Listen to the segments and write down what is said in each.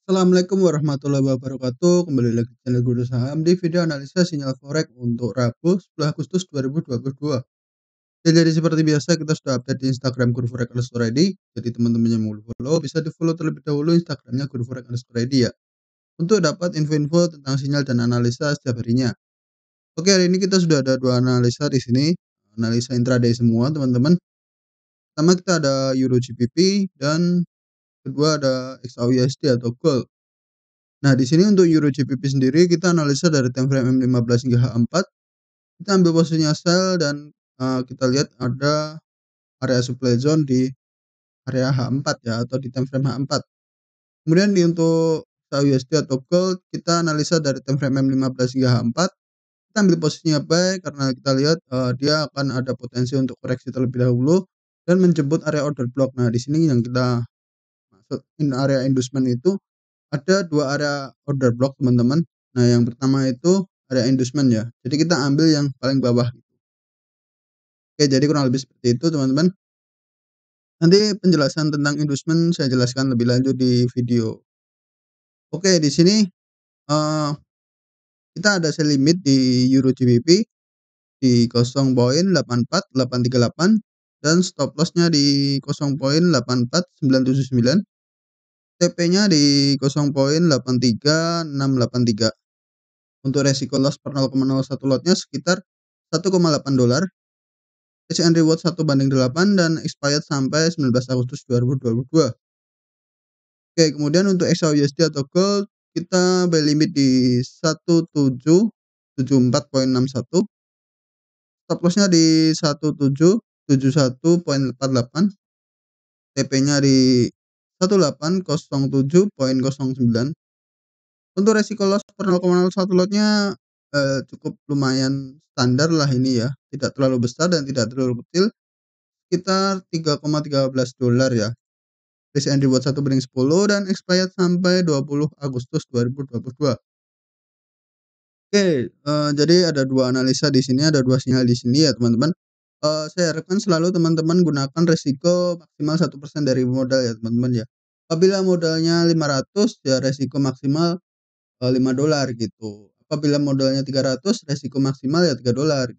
Assalamualaikum warahmatullahi wabarakatuh. Kembali lagi di channel Guru Saham di video analisa sinyal forex untuk Rabu 10 Agustus 2022. Ya, jadi seperti biasa kita sudah update di Instagram Guru Forex underscore ID. Jadi teman-teman yang mau follow bisa di follow terlebih dahulu Instagramnya Guru Forex underscore ID ya. Untuk dapat info-info tentang sinyal dan analisa setiap harinya. Oke, hari ini kita sudah ada dua analisa di sini. Analisa intraday semua teman-teman. Pertama kita ada Euro GBP dan kedua ada XAUUSD atau Gold. Nah, di sini untuk Euro GBP sendiri kita analisa dari time frame M15 hingga H4. Kita ambil posisinya sell dan kita lihat ada area supply zone di area H4 ya atau di time frame H4. Kemudian untuk USD atau gold kita analisa dari time frame M15 hingga H4. Kita ambil posisinya buy karena kita lihat dia akan ada potensi untuk koreksi terlebih dahulu dan menjemput area order block. Nah, di sini yang kita maksud area inducement itu ada dua area order block teman-teman. Nah, yang pertama itu area inducement ya. Jadi kita ambil yang paling bawah. Oke, jadi kurang lebih seperti itu teman-teman. Nanti penjelasan tentang inducement saya jelaskan lebih lanjut di video. Oke, di sini eh, kita ada sell limit di Euro GBP di 0.84838 dan stop lossnya di 0.84979. TP-nya di 0.83683. Untuk resiko loss per 0,01 lotnya sekitar 1,8 dolar. Risk and reward 1/8 dan expired sampai 19 Agustus 2022. Oke, kemudian untuk XAUUSD atau gold kita buy limit di 1774.61. Stop lossnya di 1771.48. TP-nya di 1807.09. Untuk resiko loss per 0,01 lotnya cukup lumayan standar lah ini ya, tidak terlalu besar dan tidak terlalu kecil, sekitar 3,13 dolar ya. Risk and reward 1/10 dan expired sampai 20 Agustus 2022. Oke, jadi ada dua analisa di sini, ada dua sinyal di sini ya teman-teman. Saya harapkan selalu teman-teman gunakan resiko maksimal 1% dari modal ya teman-teman ya. Apabila modalnya 500 ya resiko maksimal 5 dolar gitu. Apabila modalnya 300 resiko maksimal ya 3 dolar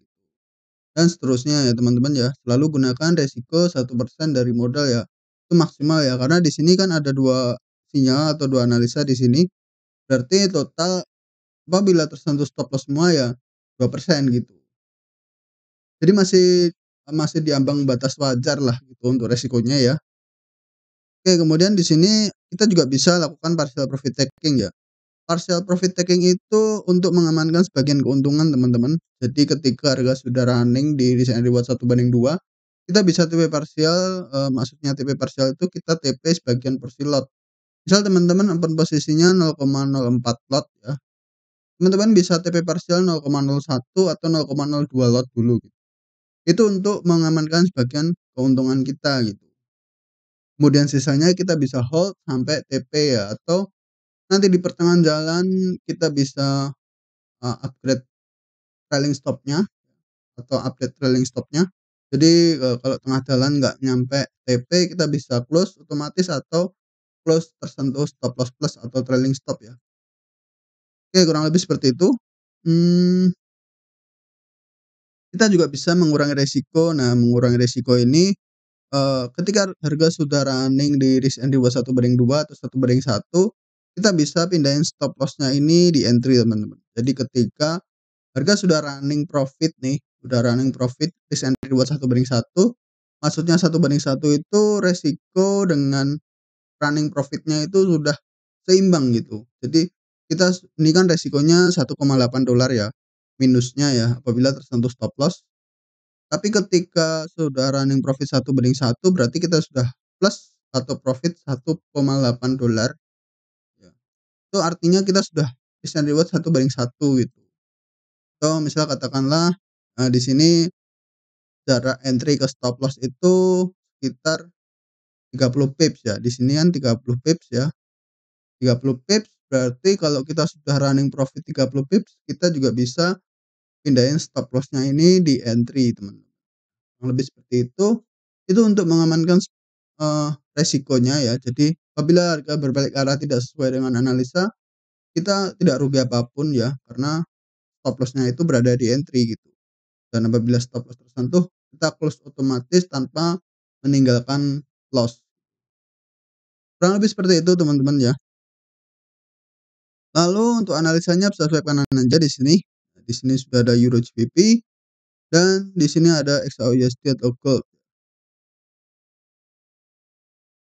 dan seterusnya ya teman-teman ya. Selalu gunakan resiko 1% dari modal ya. Itu maksimal ya karena di sini kan ada dua sinyal atau dua analisa di sini. Berarti total apabila tersentuh stop loss semua ya 2% gitu. Jadi masih masih di ambang batas wajar lah gitu untuk resikonya ya. Oke, kemudian di sini kita juga bisa lakukan partial profit taking ya. Partial profit taking itu untuk mengamankan sebagian keuntungan teman-teman. Jadi ketika harga sudah running di risk and reward 1/2, kita bisa TP parsial, maksudnya TP parsial itu kita TP sebagian porsi lot. Misal teman-teman open posisinya 0,04 lot ya. Teman-teman bisa TP parsial 0,01 atau 0,02 lot dulu gitu. Itu untuk mengamankan sebagian keuntungan kita gitu. Kemudian sisanya kita bisa hold sampai TP ya atau nanti di pertengahan jalan kita bisa upgrade trailing stop-nya atau update trailing stop-nya. Jadi kalau tengah jalan nggak nyampe TP kita bisa close otomatis atau close tersentuh stop loss plus atau trailing stop ya. Oke, kurang lebih seperti itu. Kita juga bisa mengurangi resiko. Nah, mengurangi resiko ini ketika harga sudah running di risk and reward 1/2 atau 1/1, kita bisa pindahin stop loss-nya ini di entry teman-teman. Jadi ketika harga sudah running profit nih, udah running profit risk and reward 1/1, maksudnya 1/1 itu resiko dengan running profitnya itu sudah seimbang gitu. Jadi kita ini kan resikonya 1,8 dolar ya, minusnya ya apabila tersentuh stop loss. Tapi ketika sudah running profit 1/1 berarti kita sudah plus atau profit 1,8 dolar ya. Itu artinya kita sudah risk and reward 1/1 gitu. Atau misal katakanlah di sini jarak entry ke stop loss itu sekitar 30 pips ya. Di sini kan 30 pips ya. 30 pips berarti kalau kita sudah running profit 30 pips kita juga bisa pindahin stop loss-nya ini di entry teman-teman. Kurang lebih seperti itu. Itu untuk mengamankan resikonya ya. Jadi Apabila harga berbalik arah tidak sesuai dengan analisa, kita tidak rugi apapun ya, karena stop loss-nya itu berada di entry gitu. Dan apabila stop loss tersentuh, kita close otomatis tanpa meninggalkan loss. Kurang lebih seperti itu teman-teman ya. Lalu untuk analisanya bisa swipe kanan aja di sini. Di sini sudah ada Euro GBP dan di sini ada XAUUSD atau Gold.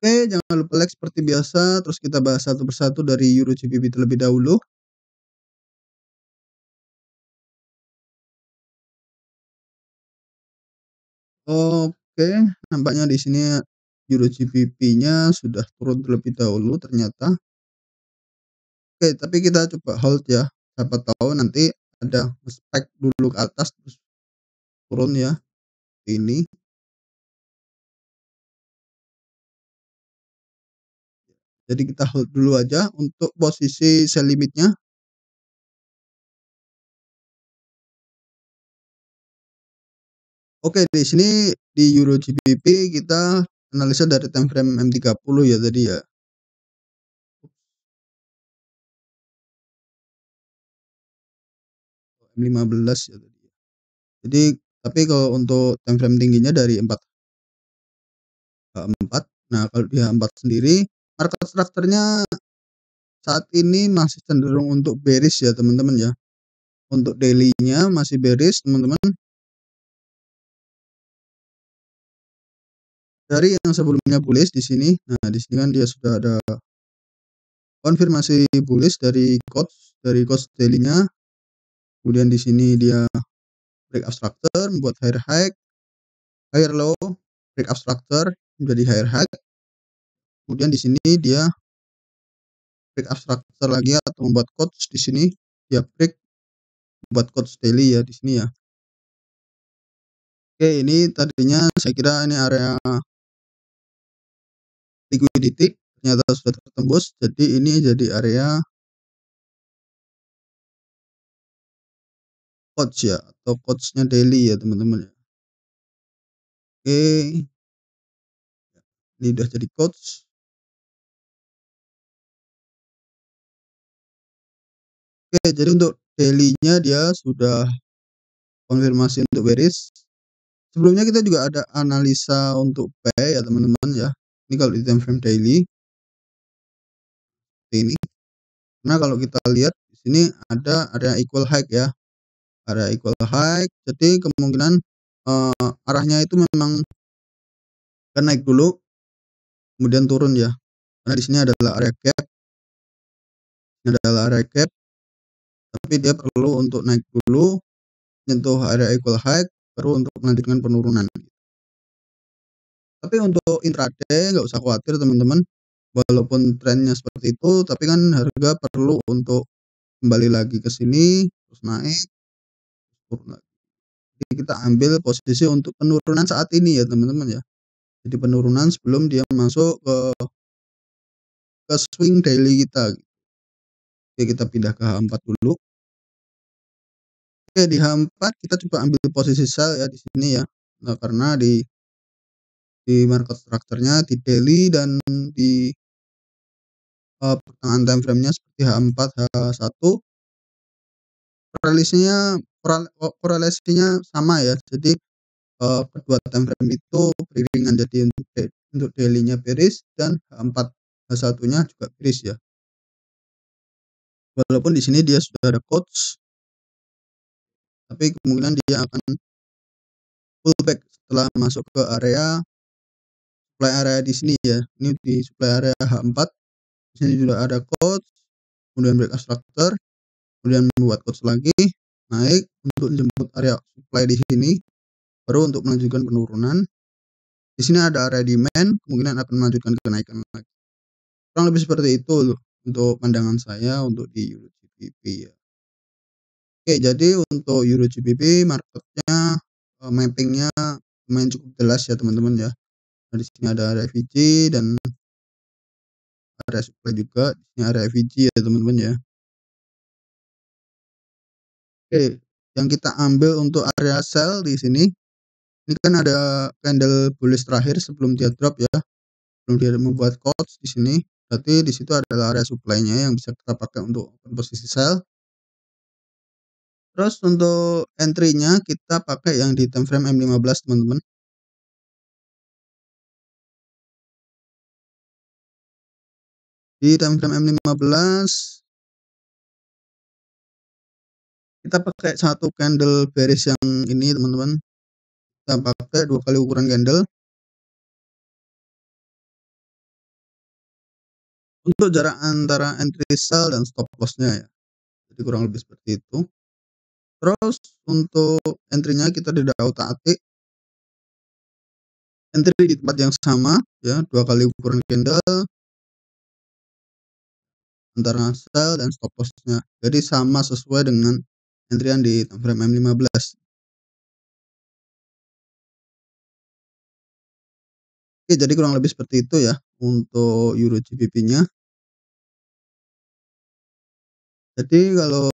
Oke, jangan lupa like seperti biasa. Terus kita bahas satu persatu dari Euro GBP terlebih dahulu. Oke, nampaknya di sini Euro GBP-nya sudah turun terlebih dahulu ternyata. Oke, tapi kita coba hold ya. Siapa tahu nanti ada spike dulu ke atas terus turun ya. Ini. Jadi kita hold dulu aja untuk posisi sell limitnya. Oke, di sini di Euro GBP kita analisa dari time frame M30 ya tadi ya. 15 ya tadi. Jadi tapi kalau untuk time frame tingginya dari 4. Nah, kalau di H4 sendiri market structure-nya saat ini masih cenderung untuk bearish ya teman-teman ya. Untuk daily-nya masih bearish teman-teman. Dari yang sebelumnya bullish di sini. Nah, di sini kan dia sudah ada konfirmasi bullish dari coach daily-nya. Kemudian di sini dia breakout structure membuat higher high, higher low, breakout structure menjadi higher high. Kemudian di sini dia breakout structure lagi atau membuat coach di sini dia break membuat coach daily ya di sini ya. Oke, ini tadinya saya kira ini area liquidity ternyata sudah tertembus, jadi ini jadi area coach ya atau coachnya daily ya teman-teman ya. Oke, ini udah jadi coach. Oke, jadi untuk daily-nya dia sudah konfirmasi untuk bearish. Sebelumnya kita juga ada analisa untuk buy ya teman-teman ya. Ini kalau di time frame daily ini. Nah, kalau kita lihat di sini ada area equal high ya. Area equal high. Jadi kemungkinan arahnya itu memang akan naik dulu kemudian turun ya. Karena di sini adalah area gap. Ini adalah area gap. Tapi dia perlu untuk naik dulu menyentuh area equal high baru untuk melanjutkan penurunan. Tapi untuk intraday nggak usah khawatir teman-teman. Walaupun trennya seperti itu, tapi kan harga perlu untuk kembali lagi ke sini, terus naik, turun lagi. Jadi kita ambil posisi untuk penurunan saat ini ya teman-teman ya. Jadi penurunan sebelum dia masuk ke swing daily kita. Oke, kita pindah ke H4 dulu. Oke, di H4 kita coba ambil posisi sell ya di sini ya. Nah, karena di market structure-nya di daily dan di pertengahan time frame-nya seperti H4, H1 korelasinya sama ya. Jadi kedua time frame itu beriringan, jadi untuk daily-nya bearish dan H4 H1-nya juga bearish ya. Walaupun di sini dia sudah ada coach, tapi kemungkinan dia akan pullback setelah masuk ke area supply area di sini ya. Ini di supply area H4. Di sini juga ada coach, kemudian breakout structure, kemudian membuat coach lagi, naik untuk jemput area supply di sini, baru untuk melanjutkan penurunan. Di sini ada area demand, kemungkinan akan melanjutkan kenaikan lagi. Kurang lebih seperti itu loh, untuk pandangan saya untuk di Euro GBP ya. Oke, jadi untuk Euro GBP marketnya mappingnya lumayan cukup jelas ya teman-teman ya. Nah, di sini ada area FVG dan area supply juga. Di sini area FVG ya teman-teman ya. Oke, yang kita ambil untuk area sell di sini, ini kan ada candle bullish terakhir sebelum dia drop ya. Sebelum dia membuat quotes di sini, berarti di situ adalah area supply-nya yang bisa kita pakai untuk open posisi sell. Terus untuk entry-nya kita pakai yang di time frame M15 teman-teman. Di time frame M15 kita pakai satu candle bearish yang ini teman-teman. Kita pakai 2 kali ukuran candle. Untuk jarak antara entry sell dan stop loss-nya ya. Jadi kurang lebih seperti itu. Terus untuk entry-nya kita tidak utak-atik. Entry di tempat yang sama ya, 2 kali ukuran candle antara sell dan stop loss-nya. Jadi sama sesuai dengan entryan di time frame M15. Oke, jadi kurang lebih seperti itu ya untuk Euro GBP-nya. Jadi kalau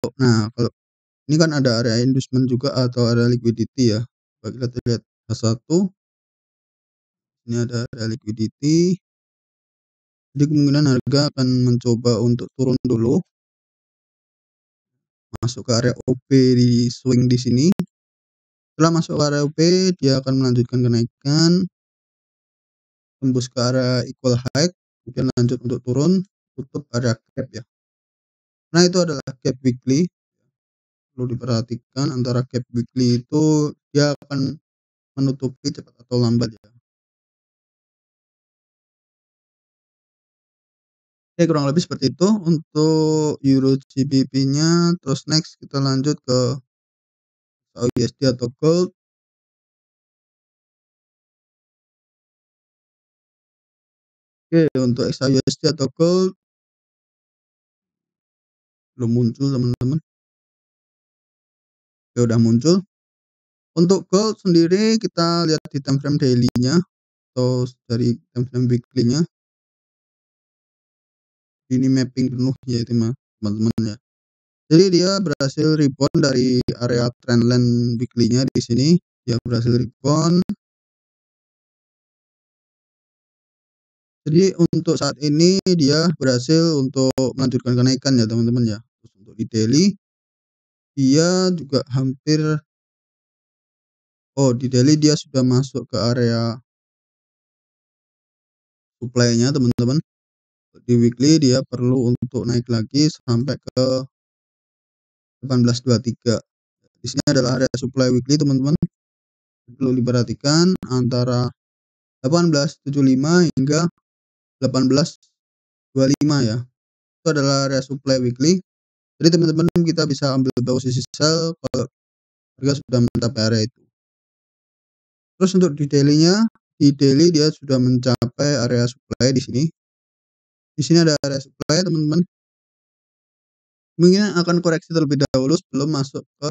ini kan ada area inducement juga atau area liquidity ya. Coba kita lihat satu. Ini ada area liquidity. Jadi kemungkinan harga akan mencoba untuk turun dulu. Masuk ke area OP di swing di sini. Setelah masuk ke area OP, dia akan melanjutkan kenaikan. Tembus ke area equal high, kemudian lanjut untuk turun, tutup area gap ya. Nah, itu adalah gap weekly. Perlu diperhatikan antara gap weekly itu dia akan menutupi cepat atau lambat ya. Oke, kurang lebih seperti itu untuk Euro GBP-nya. Terus next kita lanjut ke USD atau gold. Oke, untuk XAUSD atau gold belum muncul teman-teman. Oke, udah muncul. Untuk gold sendiri kita lihat di time frame daily-nya atau dari time frame weekly-nya. Ini mapping penuh ya itu mah teman-teman ya. Jadi dia berhasil rebound dari area trendline weekly-nya di sini. Dia berhasil rebound. Jadi untuk saat ini dia berhasil untuk melanjutkan kenaikan ya teman-teman ya. Terus untuk di daily dia juga di daily dia sudah masuk ke area supply-nya teman-teman. Di weekly dia perlu untuk naik lagi sampai ke 1823. Di sini adalah area supply weekly teman-teman. Perlu diperhatikan antara 1875 hingga 1825 ya. Itu adalah area supply weekly. Jadi teman-teman kita bisa ambil posisi sell kalau harga sudah mencapai area itu. Terus untuk di daily-nya, di daily dia sudah mencapai area supply di sini. Di sini ada area supply teman-teman. Mungkin akan koreksi terlebih dahulu sebelum masuk ke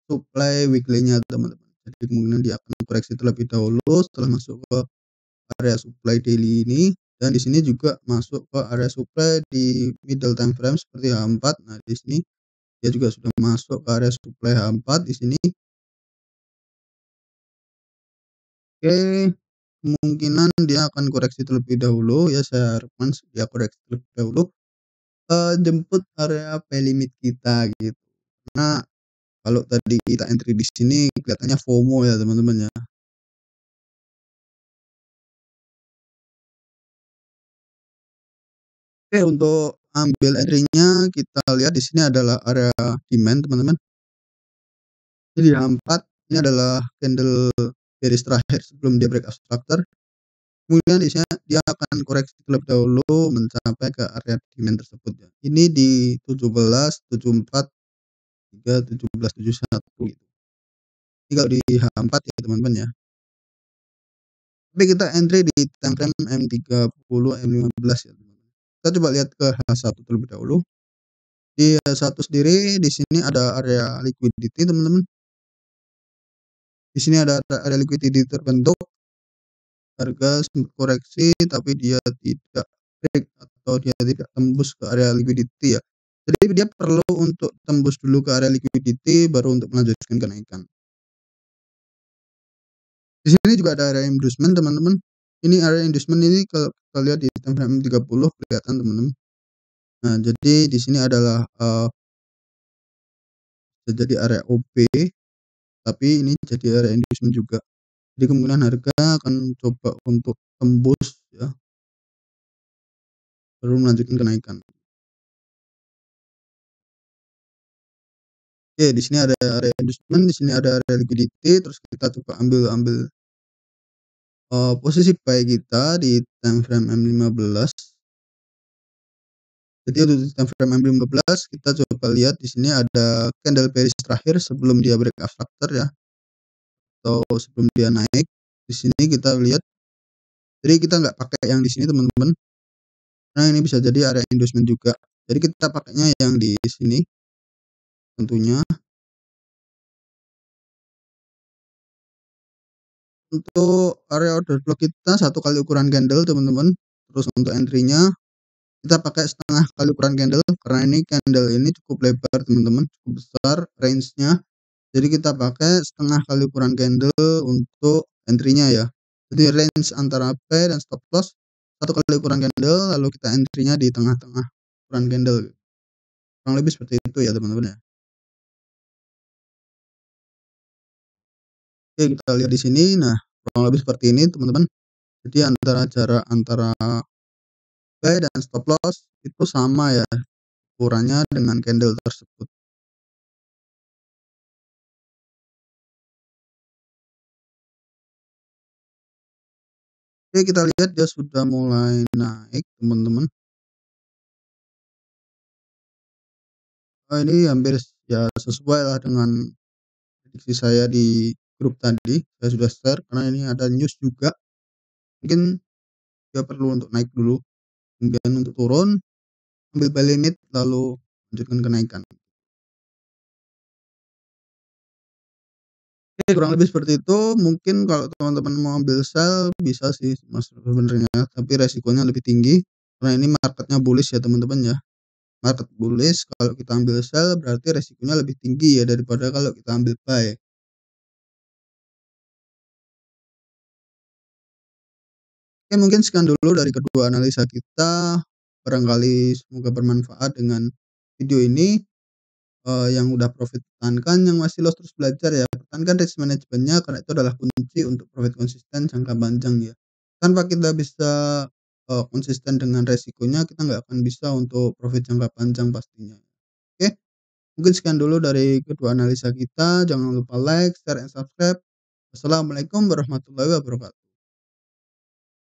supply weekly-nya teman-teman. Jadi kemungkinan dia akan koreksi terlebih dahulu setelah masuk ke area supply daily ini, dan di sini juga masuk ke area supply di middle time frame seperti H4. Nah, di sini dia juga sudah masuk ke area supply H4 di sini. Oke, kemungkinan dia akan koreksi terlebih dahulu ya, saya harapkan dia koreksi terlebih dahulu, jemput area pay limit kita gitu. Karena kalau tadi kita entry di sini kelihatannya FOMO ya teman-teman ya. Oke, untuk ambil entry-nya kita lihat di sini adalah area demand teman-teman. Jadi H4 ini adalah candle bearish terakhir sebelum dia breakout structure. Kemudian di sini dia akan koreksi terlebih dahulu mencapai ke area demand tersebut ya. Ini di 17.74 hingga 17.71 gitu. Ini kalau di H4 ya teman-teman ya. Tapi kita entry di time frame M30, M15 ya teman-teman. Kita coba lihat ke H1 terlebih dahulu. Di H1 sendiri di sini ada area liquidity teman-teman. Di sini ada area liquidity terbentuk. Harga sempat koreksi tapi dia tidak break atau dia tidak tembus ke area liquidity ya. Jadi dia perlu untuk tembus dulu ke area liquidity baru untuk melanjutkan kenaikan. Di sini juga ada area inducement teman-teman. Ini area inducement ini kalau kita lihat di time frame 30 kelihatan teman-teman. Nah, jadi di sini adalah, bisa jadi area OP, tapi ini jadi area inducement juga. Jadi kemungkinan harga akan coba untuk tembus ya, baru melanjutkan kenaikan. Oke, di sini ada area inducement, di sini ada area liquidity, terus kita coba ambil ambil, posisi buy kita di time frame M15. Jadi untuk di time frame M15 kita coba lihat di sini ada candle bearish terakhir sebelum dia breakout structure ya, atau sebelum dia naik. Di sini kita lihat, jadi kita nggak pakai yang di sini teman-teman, karena ini bisa jadi area inducement juga. Jadi kita pakainya yang di sini tentunya. Untuk area order block kita 1 kali ukuran candle teman-teman. Terus untuk entry-nya kita pakai setengah kali ukuran candle, karena ini candle ini cukup lebar teman-teman, cukup besar range-nya. Jadi kita pakai setengah kali ukuran candle untuk entry-nya ya. Jadi range antara buy dan stop loss 1 kali ukuran candle, lalu kita entry-nya di tengah-tengah ukuran candle. Kurang lebih seperti itu ya teman-teman ya. Oke, kita lihat di sini. Nah, kurang lebih seperti ini teman-teman. Jadi antara jarak antara buy dan stop loss itu sama ya ukurannya dengan candle tersebut. Oke, kita lihat dia sudah mulai naik teman-teman. Ini hampir ya sesuai lah dengan prediksi saya di grup tadi. Saya sudah share karena ini ada news juga. Mungkin dia perlu untuk naik dulu, kemudian untuk turun, ambil buy limit lalu lanjutkan kenaikan. Oke, kurang lebih seperti itu. Mungkin kalau teman-teman mau ambil sell bisa sih Mas sebenarnya, tapi resikonya lebih tinggi karena ini marketnya bullish ya teman-teman ya. Market bullish, kalau kita ambil sell berarti resikonya lebih tinggi ya daripada kalau kita ambil buy. Oke, mungkin sekian dulu dari kedua analisa kita. Barangkali semoga bermanfaat dengan video ini. Yang udah profit pertahankan, yang masih loss terus belajar ya, pertahankan risk management-nya karena itu adalah kunci untuk profit konsisten jangka panjang ya. Tanpa kita bisa, konsisten dengan resikonya, kita nggak akan bisa untuk profit jangka panjang pastinya. Oke, mungkin sekian dulu dari kedua analisa kita. Jangan lupa like, share, and subscribe. Wassalamualaikum warahmatullahi wabarakatuh.